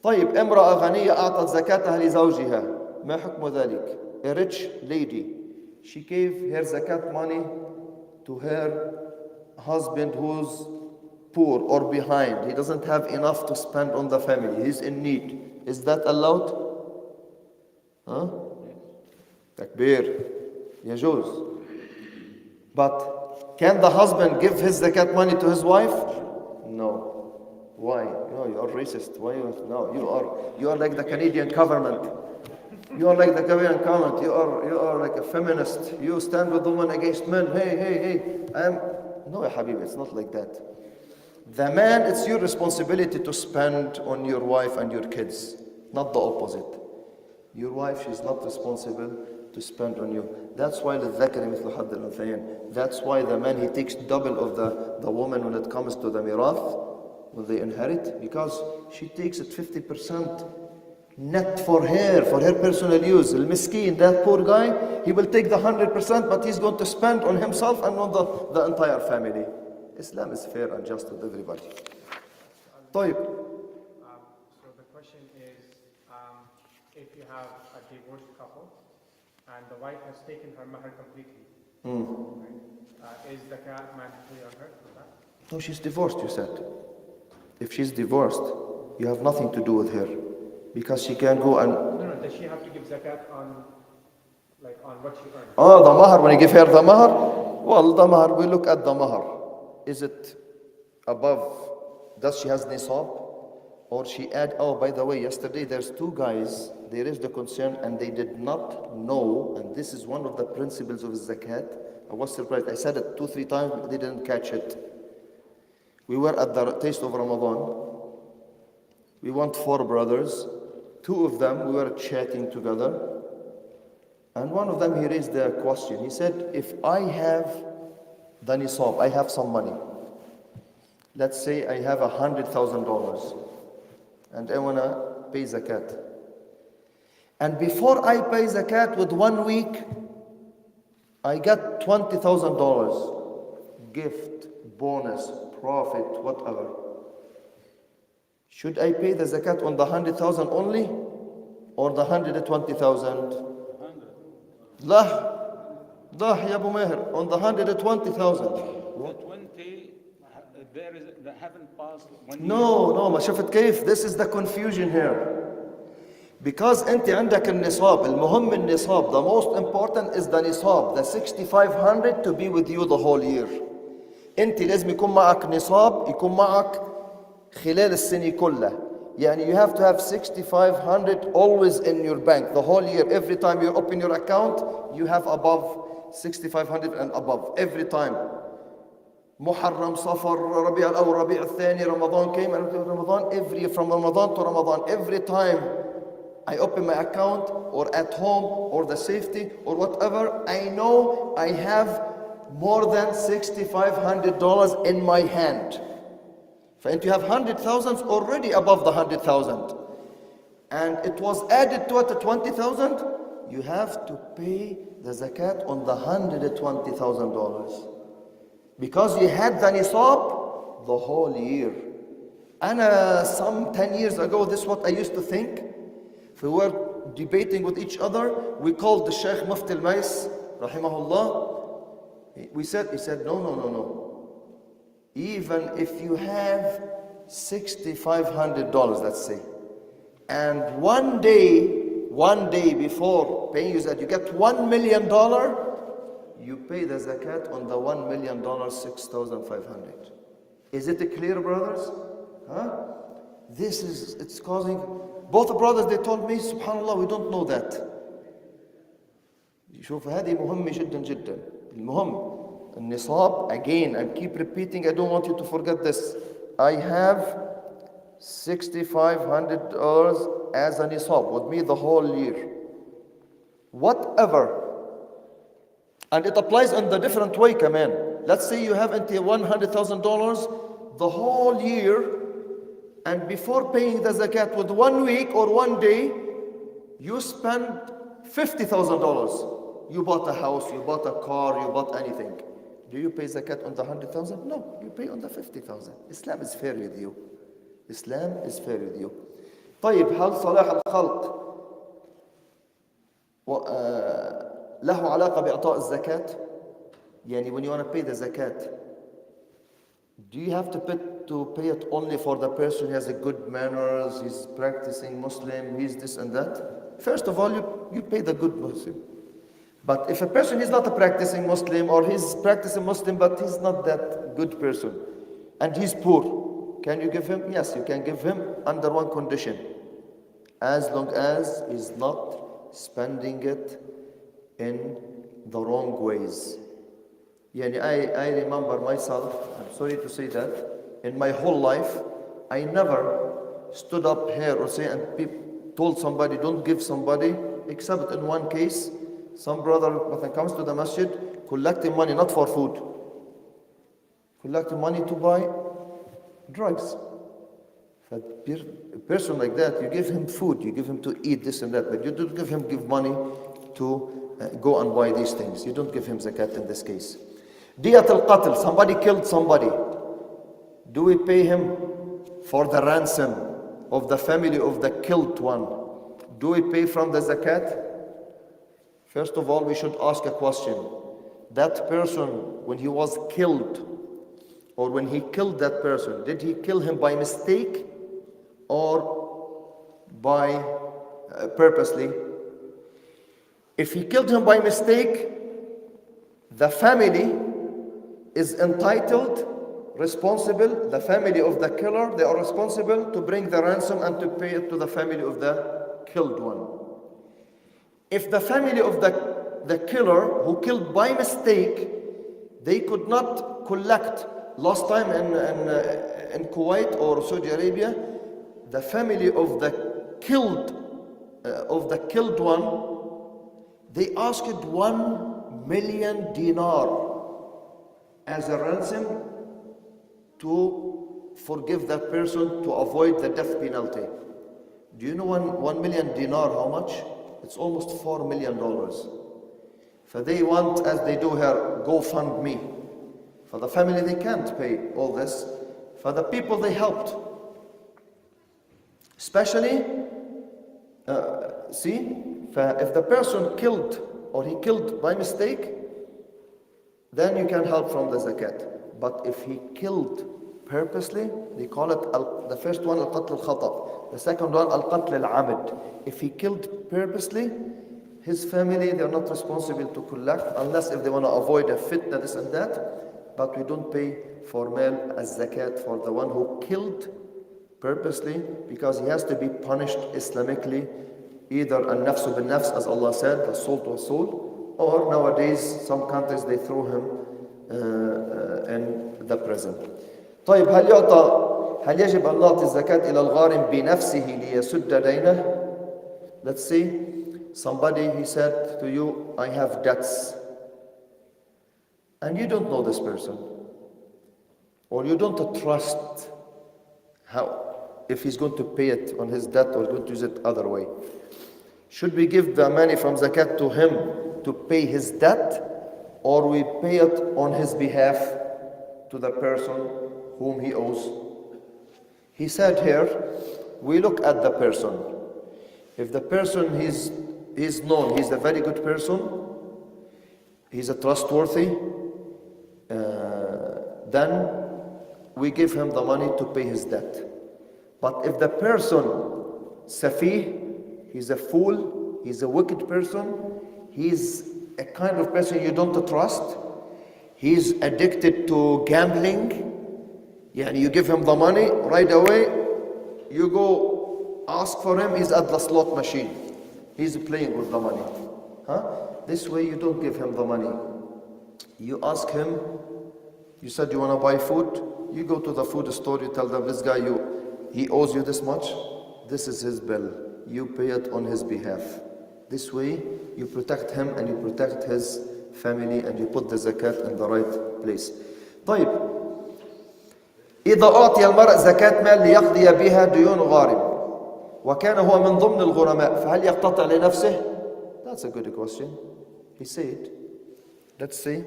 طيب امرأة غنية أعطت زكاتها لزوجها ما حكم ذلك? A rich lady, she gave her zakat money to her husband who's poor or behind. He doesn't have enough to spend on the family. He's in need. Is that allowed? Huh? Takbir. يجوز. But can the husband give his zakat money to his wife? No. Why? No, you are racist. Why? No, you are like the Canadian government. You are like the Canadian government. You are like a feminist. You stand with women against men. Hey. No, Habib, it's not like that. The man, it's your responsibility to spend on your wife and your kids, not the opposite. Your wife, she's not responsible to spend on you. That's why that's why the man, he takes double of the woman when it comes to the mirath, when they inherit, because she takes it 50% net for her personal use. Meskin, that poor guy, he will take the 100%, but he's going to spend on himself and on the entire family. Islam is fair and just with everybody. طيب. So the question is, if you have a divorced couple and the wife has taken her mahar completely, is zakat mandatory on her for that? No, she's divorced, you said. If she's divorced, you have nothing to do with her, because she can go and... No, does she have to give zakat on what she earns? Oh, the mahar, when you give her the mahar? Well, the mahar, we look at the mahar. Is it above? Does she has nisab? Or she add, oh, by the way, yesterday there's two guys, they raised the concern and they did not know, and this is one of the principles of zakat. I was surprised. I said it 2-3 times, they didn't catch it. We were at the taste of Ramadan. We went 4 brothers. 2 of them, we were chatting together. And one of them, he raised the question. He said, if I have the nisab, I have some money. Let's say I have $100,000 and I want to pay zakat. And before I pay zakat with 1 week, I got $20,000 gift, bonus, profit, whatever. Should I pay the zakat on the 100,000 only or the 120,000? لا يا أبو ماهر, on the 120,000. The 20, they haven't passed 1 year. No, ما شفت كيف? This is the confusion here. Because أنت عندك النصاب, المهم النصاب, the most important is the nisab, the 6,500 to be with you the whole year. أنت لازم يكون معك نصاب, يكون معك خلال السنة كلها. يعني you have to have 6,500 always in your bank the whole year. Every time you open your account, you have above 6,500 and above. Every time. محرم, صفر, ربيع الأول, ربيع الثاني, Ramadan came, and Ramadan, from Ramadan to Ramadan, every time I open my account or at home or the safety or whatever, I know I have more than $6,500 in my hand. And you have 100,000 already above the 100,000. And it was added to it to 20,000. You have to pay the zakat on the $120,000. Because you had the nisab the whole year. And some 10 years ago, this is what I used to think. If we were debating with each other, we called the Sheikh Mufti al-Mais, rahimahullah. He said, no. Even if you have $6,500, let's say, and one day one day before paying zakat, you get $1 million, you pay the zakat on the $1 million, 6,500. Is it clear, brothers? Huh? It's causing, both brothers, they told me, subhanallah, we don't know that. شوف هذه مهمة جدا جدا. المهم النصاب, again, I keep repeating, I don't want you to forget this. I have $6,500 as a nisab with me the whole year. Whatever. And it applies in the different way, come in. Let's say you have until $100,000 the whole year, and before paying the zakat with 1 week or 1 day, you spend $50,000. You bought a house, you bought a car, you bought anything. Do you pay zakat on the 100,000? No, you pay on the 50,000. Islam is fair with you. Islam is fair with you. طيب هل صلاح الخلق له علاقة بإعطاء الزكاة؟ يعني when you want to pay the zakat, do you have to pay it only for the person who has a good manners, he's practicing Muslim, he's this and that? First of all, you pay the good Muslim. But if a person is not a practicing Muslim, or he's practicing Muslim but he's not that good person, and he's poor, can you give him? Yes, you can give him under one condition. As long as he's not spending it in the wrong ways. Yani I remember myself, I'm sorry to say that, in my whole life, I never stood up here or say and told somebody, don't give somebody, except in one case, some brother when it comes to the masjid, collecting money not for food, collecting money to buy drugs. A person like that, you give him food, you give him to eat this and that, but you don't give money to go and buy these things. You don't give him zakat in this case. Diyat al-qatl, somebody killed somebody. Do we pay him for the ransom of the family of the killed one? Do we pay from the zakat? First of all, we should ask a question. That person, when he was killed, or when he killed that person, did he kill him by mistake or by purposely? If he killed him by mistake, the family is entitled, responsible, the family of the killer, they are responsible to bring the ransom and to pay it to the family of the killed one. If the family of the killer who killed by mistake, they could not collect, last time in Kuwait or Saudi Arabia, the family of the killed one, they asked 1 million dinar as a ransom to forgive that person, to avoid the death penalty. Do you know 1 million dinar how much? It's almost $4 million. So they want, as they do here, GoFundMe. For the family, they can't pay all this. For the people they helped. Especially, if the person killed, or he killed by mistake, then you can help from the zakat. But if he killed purposely, they call it, the first one, al-qatl al-khata. The second one, al-qatl al-amid. If he killed purposely, his family, they are not responsible to collect, unless if they want to avoid a fitna, this and that. But we don't pay for male as zakat for the one who killed purposely, because he has to be punished Islamically, either an-nafsu bin-nafs, as Allah said, the soul to a soul, or nowadays, some countries, they throw him in the prison. طيب هل يجب أن نعطي الزكاة إلى الغارم بنفسه ليسد دينه? Let's see, somebody, he said to you, I have debts. And you don't know this person. Or you don't trust if he's going to pay it on his debt or going to use it other way. Should we give the money from zakat to him to pay his debt, or we pay it on his behalf to the person whom he owes? He said here, we look at the person. If the person he's known, he's a very good person, he's a trustworthy, then we give him the money to pay his debt. But if the person, safih, he's a fool, he's a wicked person, he's a kind of person you don't trust, he's addicted to gambling. Yani you give him the money, right away, you go ask for him, he's at the slot machine. He's playing with the money. This way you don't give him the money. You ask him, you said you want to buy food, you go to the food store, you tell them, this guy, he owes you this much, this is his bill. You pay it on his behalf. This way you protect him and you protect his family and you put the zakat in the right place. طيب إذا أعطي المرء زكاة مال ليقضي بها ديون غارم وكان هو من ضمن الغرماء فهل يقتطع لنفسه؟ That's a good question. He said, let's say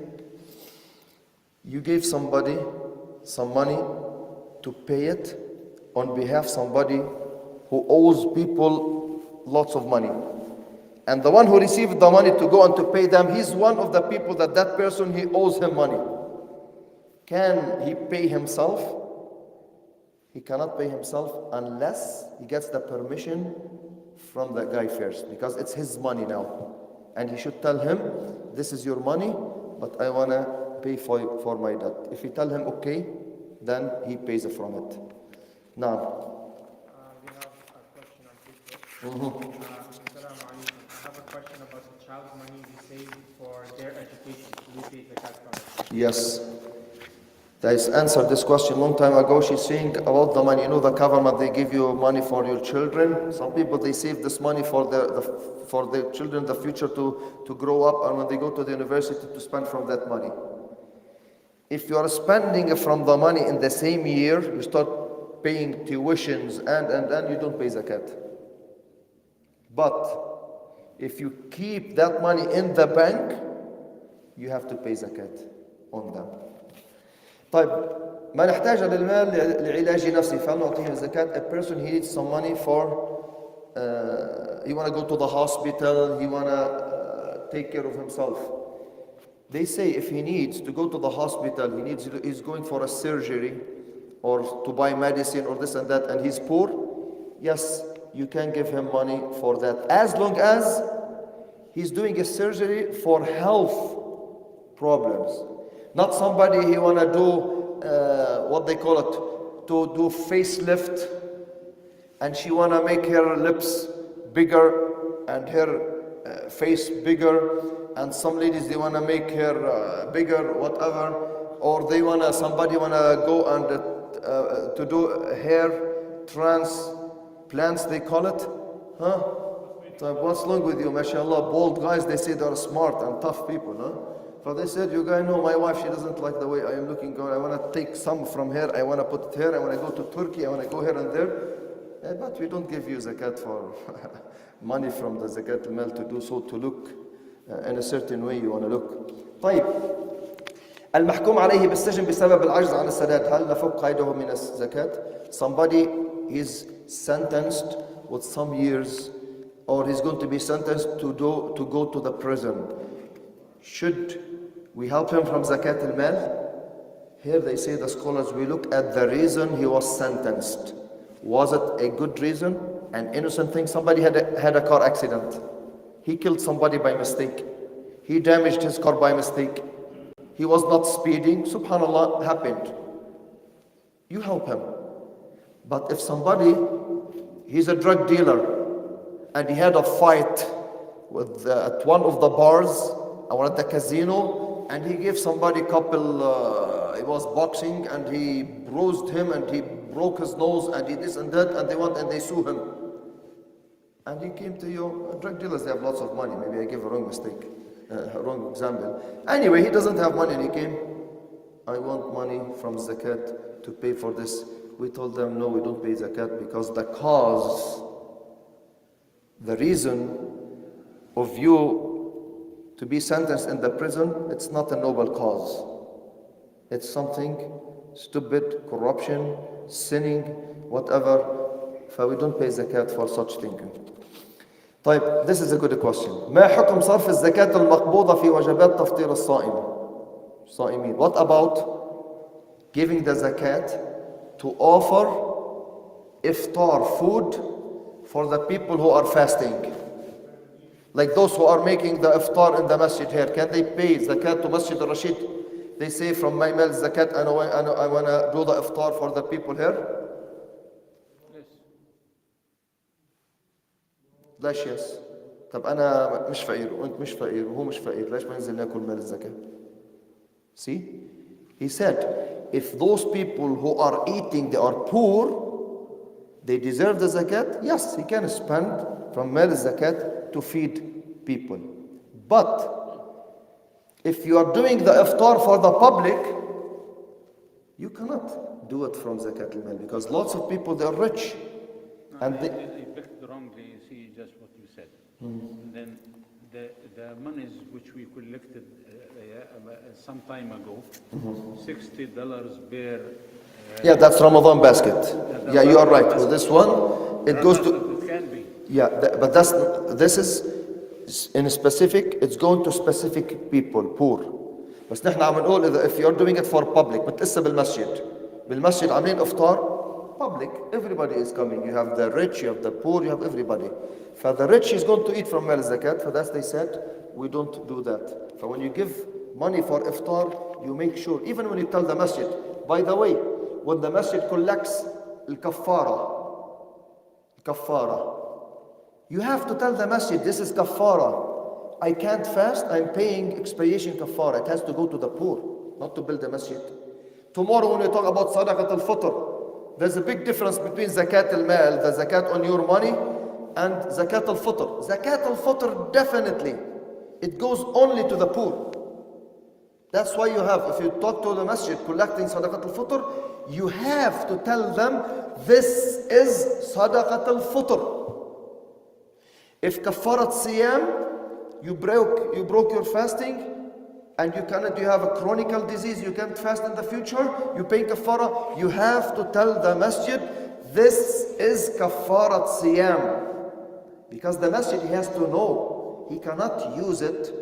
you gave somebody some money to pay it on behalf of somebody who owes people lots of money. And the one who received the money to go and to pay them, he's one of the people that person, he owes him money. Can he pay himself? He cannot pay himself unless he gets the permission from the guy first, because it's his money now. And he should tell him, this is your money, but I want to pay for my debt. If you tell him, okay, then he pays from it. Now, We have a question on Facebook. Assalamu alaikum. I have a question about the child's money we save for their education. We pay zakat from it. yes. I answered this question a long time ago. She's saying about the money. You know, the government, they give you money for your children. Some people, they save this money for their children in the future to grow up, and when they go to the university to spend from that money. If you are spending from the money in the same year, you start paying tuitions and you don't pay zakat. But if you keep that money in the bank, you have to pay zakat on them. طيب ما نحتاج للمال لعلاج نفسي فهل نعطيه الزكاة? A person, he needs some money for he want to go to the hospital, he want to take care of himself. They say if he needs to go to the hospital, he's going for a surgery or to buy medicine or this and that, and he's poor, yes, you can give him money for that, as long as he's doing a surgery for health problems. Not somebody he want to do what they call it, to do facelift, and she want to make her lips bigger and her face bigger, and some ladies, they want to make her bigger, whatever, or they want to, somebody want to go and to do hair transplants, they call it. So what's wrong with you? MashaAllah, bald guys, they say they're smart and tough people, So they said, you guys know my wife, she doesn't like the way I am looking. I want to take some from her, I want to put it here, I want to go to Turkey, I want to go here and there. But we don't give you zakat for money from the zakat al-mal to do so, to look in a certain way you want to look. طيب المحكوم عليه بالسجن بسبب العجز عن السداد هل نفك قيده من الزكاة? Somebody is sentenced with some years, or he's going to be sentenced to go to the prison. Should we help him from zakat al-mal? Here they say, the scholars, we look at the reason he was sentenced. Was it a good reason? An innocent thing? Somebody had a car accident. He killed somebody by mistake. He damaged his car by mistake. He was not speeding. Subhanallah, happened. You help him. But if somebody, he's a drug dealer, and he had a fight with at one of the bars or at the casino, and he gave somebody he was boxing, and he bruised him, and he broke his nose, and he this and that, and they sue him. And he came to you. Drug dealers, they have lots of money. Maybe I gave a wrong wrong example. Anyway, he doesn't have money, and he came, I want money from zakat to pay for this. We told them, no, we don't pay zakat, because the cause, the reason of you to be sentenced in the prison, it's not a noble cause. It's something stupid, corruption, sinning, whatever. So we don't pay zakat for such thinking. طيب, this is a good question. ما حكم صرف الزكاة المقبوضة في وجبات تفطير الصائمين? What about giving the zakat to offer iftar food for the people who are fasting? Like those who are making the iftar in the masjid here, can they pay zakat to Masjid al-Rashid? They say from my mal zakat, I want to do the iftar for the people here. Yes. ليش yes؟ طب أنا مش فقير وأنت مش فقير وهو مش فقير، ليش ما ننزل ناكل مال الزكاة؟ See? He said, if those people who are eating, they are poor, they deserve the zakat, yes, he can spend from mal zakat to feed people. But if you are doing the iftar for the public, you cannot do it from zakat al-mal because lots of people, they are rich. No, And they, you picked wrongly, you see, just what you said. Then the monies which we collected some time ago, $60 per... yeah, that's Ramadan basket. Yeah, you are right. With this one, it goes to... It can be. Yeah, but this is in specific, it's going to specific people, poor. بس نحن عم نقول if you're doing it for public, بتقسم بالمسجد عاملين افطار public, everybody is coming. You have the rich, you have the poor, you have everybody. For the rich is going to eat from mal zakat. For that they said, we don't do that. For when you give money for iftar, you make sure, even when you tell the masjid, by the way, when the masjid collects al-kaffara, you have to tell the masjid, this is kaffara. I can't fast, I'm paying expiation kaffara. It has to go to the poor, not to build a masjid. Tomorrow when we talk about sadaqat al-fitr, there's a big difference between zakat al-mal, the zakat on your money, and zakat al-fitr. Zakat al-fitr, definitely, it goes only to the poor. That's why you have, if you talk to the masjid collecting sadaqat al-fitr, you have to tell them, this is sadaqat al-fitr. If kafarat siyam, you broke your fasting, and you have a chronic disease, you can't fast in the future, you pay kafara, you have to tell the masjid, this is kafarat siyam. Because the masjid, he has to know, he cannot use it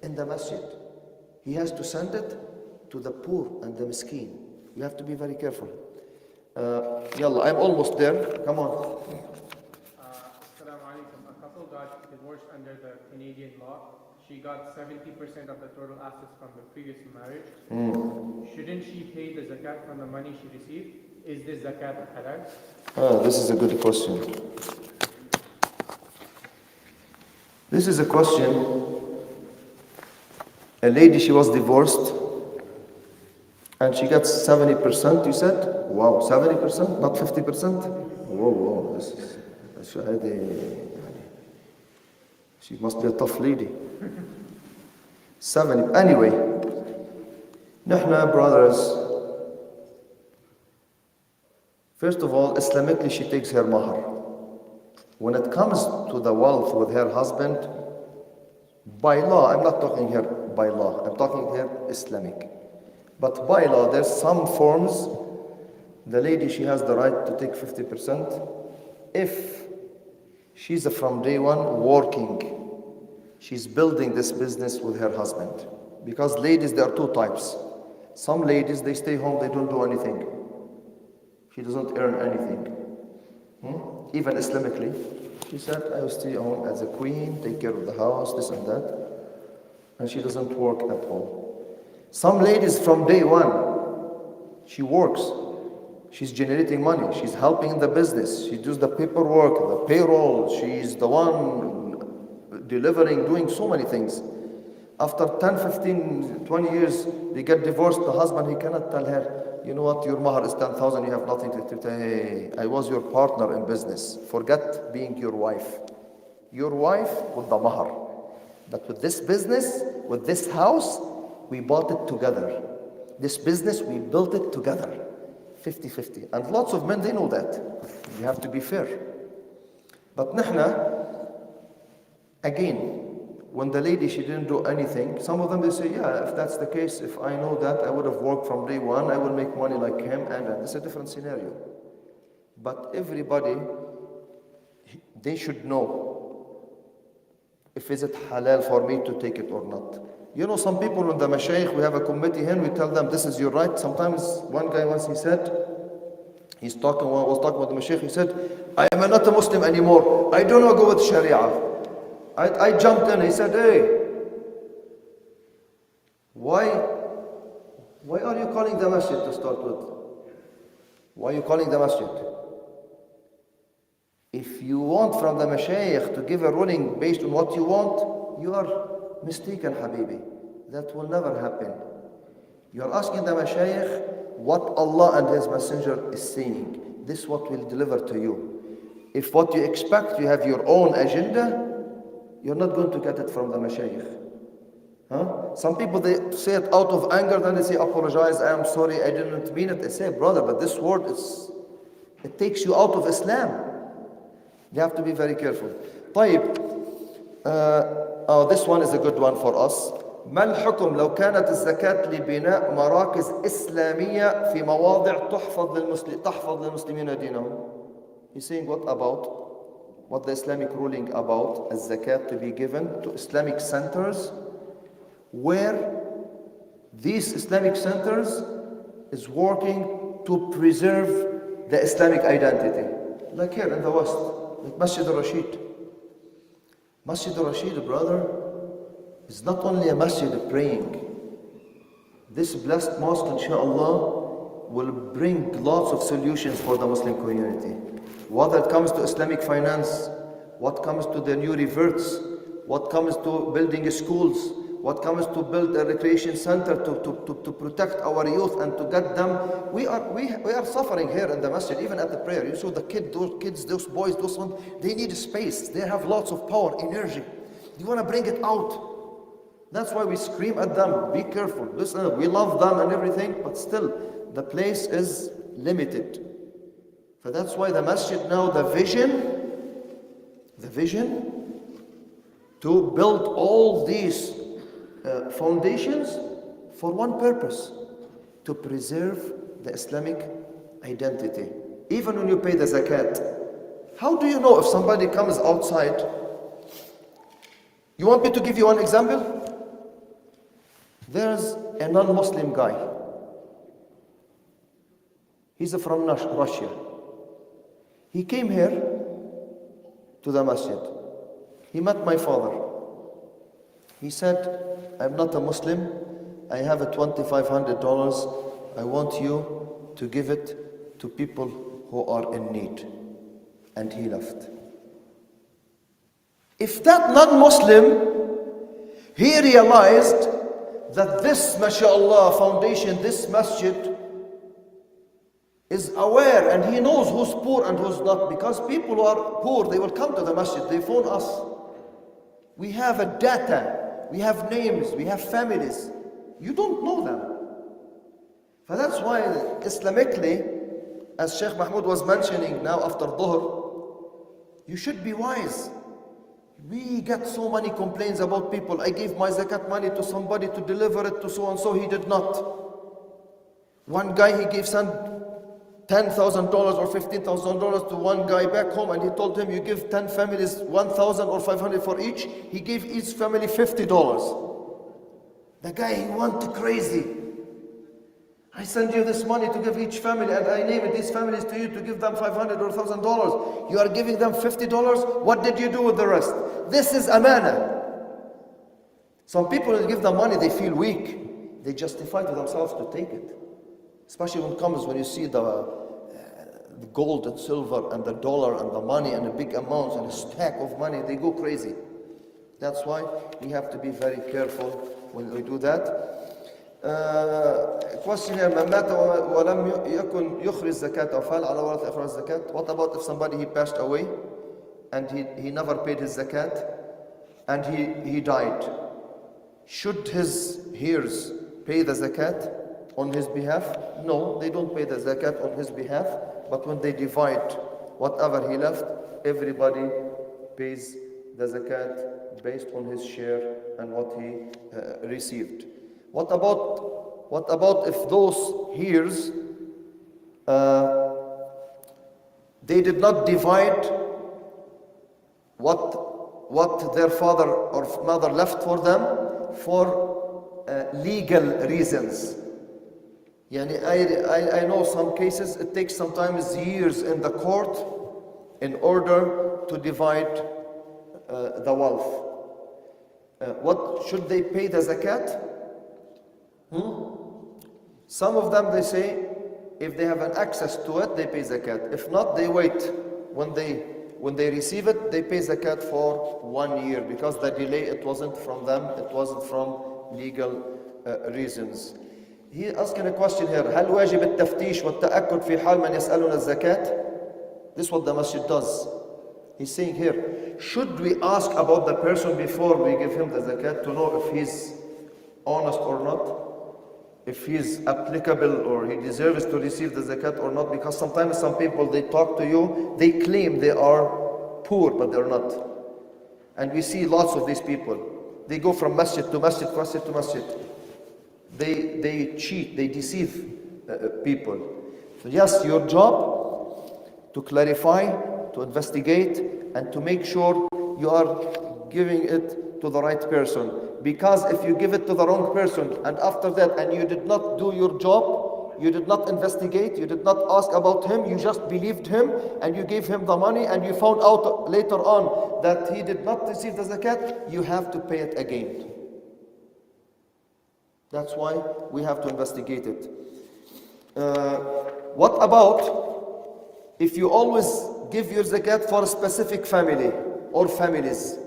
in the masjid. He has to send it to the poor and the Meskin. You have to be very careful. Yalla, I'm almost there. Come on. Assalamu alaikum. A couple got divorced under the Canadian law. She got 70% of the total assets from the previous marriage. Shouldn't she pay the zakat from the money she received? Is this zakat halal? This is a good question. This is a question. A lady, she was divorced and she got 70%, you said? Wow, 70%, not 50%? Whoa, this is... She must be a tough lady. 70. Anyway, Nahna brothers, first of all, Islamically she takes her mahar. When it comes to the wealth with her husband, by law, I'm not talking here by law, I'm talking here Islamic. But by law, there's some forms, the lady, she has the right to take 50% if she's from day one working. She's building this business with her husband. Because ladies, there are two types. Some ladies, they stay home, they don't do anything. She doesn't earn anything. Even Islamically, she said, I will stay home as a queen, take care of the house, this and that. And she doesn't work at all. Some ladies from day one, she works. She's generating money. She's helping in the business. She does the paperwork, the payroll. She's the one delivering, doing so many things. After 10, 15, 20 years, they get divorced. The husband, he cannot tell her, you know what, your mahar is 10,000, you have nothing to say. Hey, I was your partner in business. Forget being your wife. Your wife with the mahar. But with this business, with this house, we bought it together. This business, we built it together. 50-50. And lots of men, they know that. You have to be fair. But nahna, again, when the lady, she didn't do anything, some of them, they say, yeah, if that's the case, if I know that, I would have worked from day one, I will make money like him, and it's a different scenario. But everybody, they should know if is it halal for me to take it or not. You know, some people in the mashayikh, we have a committee here, we tell them, this is your right. Sometimes, one guy once, he said, was talking with the mashayikh, he said, I am not a Muslim anymore. I do not go with Sharia. I jumped in. He said, hey, why are you calling the masjid to start with? Why are you calling the masjid? If you want from the mashayikh to give a ruling based on what you want, you are mistaken, Habibi. That will never happen. You are asking the mashayikh what Allah and His Messenger is saying. This is what will deliver to you. If what you expect, you have your own agenda, you're not going to get it from the mashayikh. Huh? Some people, they say it out of anger, then they say, apologize, I am sorry, I didn't mean it. I say, brother, but this word, it takes you out of Islam. You have to be very careful. طيب, this one is a good one for us. ما الحكم لو كانت الزكاة لبناء مراكز إسلامية في مواضع تحفظ للمسلمين دينهم? He's saying what the Islamic ruling about الزكاة to be given to Islamic centers where these Islamic centers is working to preserve the Islamic identity. Like here in the West, like Masjid al-Rashid. Masjid al-Rashid, brother, is not only a masjid of praying. This blessed mosque, inshallah, will bring lots of solutions for the Muslim community. Whether it comes to Islamic finance, what comes to the new reverts, what comes to building schools, what comes to build a recreation center to protect our youth and to get them. We are suffering here in the masjid, even at the prayer. You saw the kids, those boys, those ones, they need space. They have lots of power, energy. You want to bring it out. That's why we scream at them, be careful. Listen, we love them and everything, but still, the place is limited. So that's why the masjid now, the vision to build all these foundations for one purpose, to preserve the Islamic identity. Even when you pay the zakat, how do you know if somebody comes outside? You want me to give you one example? There's a non-Muslim guy. He's from Russia. He came here to the masjid. He met my father. He said, I'm not a Muslim. I have a $2,500. I want you to give it to people who are in need. And he left. If that non-Muslim, he realized that this, mashallah, foundation, this masjid is aware and he knows who's poor and who's not. Because people who are poor, they will come to the masjid, they phone us. We have a data, we have names, we have families. You don't know them. So that's why Islamically, as Sheikh Mahmoud was mentioning now after Dhuhr, you should be wise. We get so many complaints about people. I gave my zakat money to somebody to deliver it to so and so, he did not. One guy, he gave some $10,000 or $15,000 to one guy back home, and he told him, you give 10 families 1,000 or 500 for each. He gave each family $50. The guy, he went crazy. I send you this money to give each family, and I name it these families to you to give them $500 or $1,000. You are giving them $50. What did you do with the rest? This is amana. Some people, when they give them money, they feel weak. They justify to themselves to take it. Especially when you see the gold and silver and the dollar and the money and the big amounts and a stack of money, they go crazy. That's why we have to be very careful when we do that. Question here, من مات ولم يكن يخرج زكاة أو فعل على ورثة إخراج الزكاة. What about if somebody he passed away and he never paid his zakat and he died? Should his heirs pay the zakat on his behalf? No, they don't pay the zakat on his behalf, but when they divide whatever he left, everybody pays the zakat based on his share and what he received. What about if those heirs they did not divide what their father or mother left for them for legal reasons? Yani I know some cases it takes sometimes years in the court in order to divide the wealth. What should they pay the zakat? Some of them they say if they have an access to it, they pay zakat. If not, they wait. When they receive it, they pay zakat for 1 year because the delay, it wasn't from them, it wasn't from legal reasons. He asking a question here. هل واجب التفتيش والتأكد في حال من يسألون الزكاة? This is what the masjid does. He's saying here, should we ask about the person before we give him the zakat to know if he's honest or not? If he's applicable or he deserves to receive the zakat or not? Because sometimes some people, they talk to you, they claim they are poor, but they're not. And we see lots of these people. They go from masjid to masjid, masjid to masjid. They cheat, they deceive people. So yes, your job to clarify, to investigate, and to make sure you are giving it to the right person. Because if you give it to the wrong person, and after that, and you did not do your job, you did not investigate, you did not ask about him, you just believed him, and you gave him the money, and you found out later on that he did not receive the zakat, you have to pay it again. That's why we have to investigate it. What about if you always give your zakat for a specific family or families?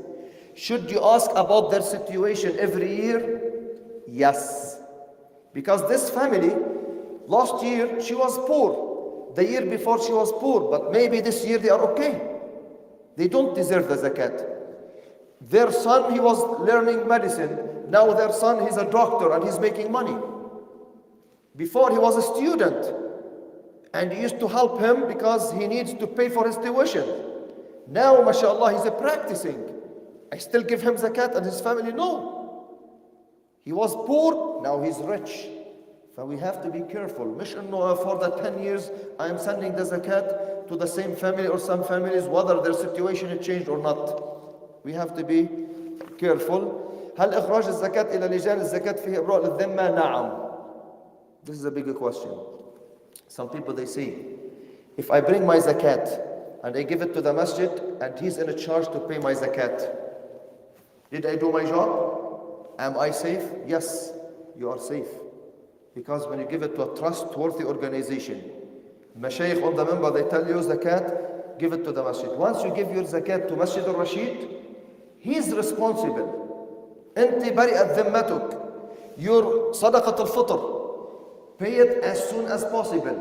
Should you ask about their situation every year? Yes. Because this family, last year she was poor. The year before she was poor, but maybe this year they are okay. They don't deserve the zakat. Their son, he was learning medicine. Now their son, he's a doctor and he's making money. Before he was a student and you used to help him because he needs to pay for his tuition. Now, mashallah, he's practicing. I still give him zakat and his family, no. He was poor, now he's rich. So we have to be careful. مش إنه for the 10 years I am sending the zakat to the same family or some families, whether their situation has changed or not. We have to be careful. هل إخراج الزكاة إلى لجان الزكاة فيه إبراء للذمة؟ نعم. This is a bigger question. Some people they say, if I bring my zakat and I give it to the masjid and he's in a charge to pay my zakat, did I do my job? Am I safe? Yes, you are safe. Because when you give it to a trustworthy organization, Mashayikh on the member, they tell you zakat, give it to the masjid. Once you give your zakat to Masjid al-Rashid, he's responsible. أنت برئت ذمتك. Your صدقة الفطر, pay it as soon as possible.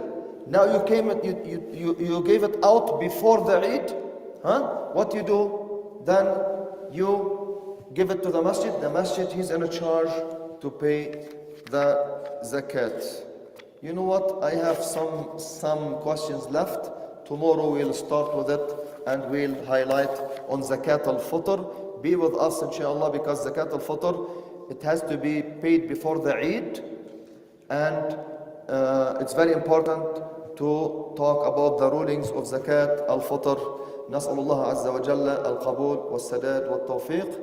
Now you gave it out before the Eid. What you do? Then you give it to the masjid. The masjid, he's in a charge to pay the zakat. You know what? I have some questions left. Tomorrow we'll start with it and we'll highlight on zakat al-fitr. Be with us inshallah, because zakat al-fitr, it has to be paid before the Eid, and it's very important to talk about the rulings of zakat al-fitr. نسأل الله عز وجل القبول والسداد والتوفيق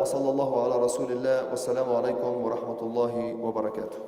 وصلى الله على رسول الله والسلام عليكم ورحمة الله وبركاته.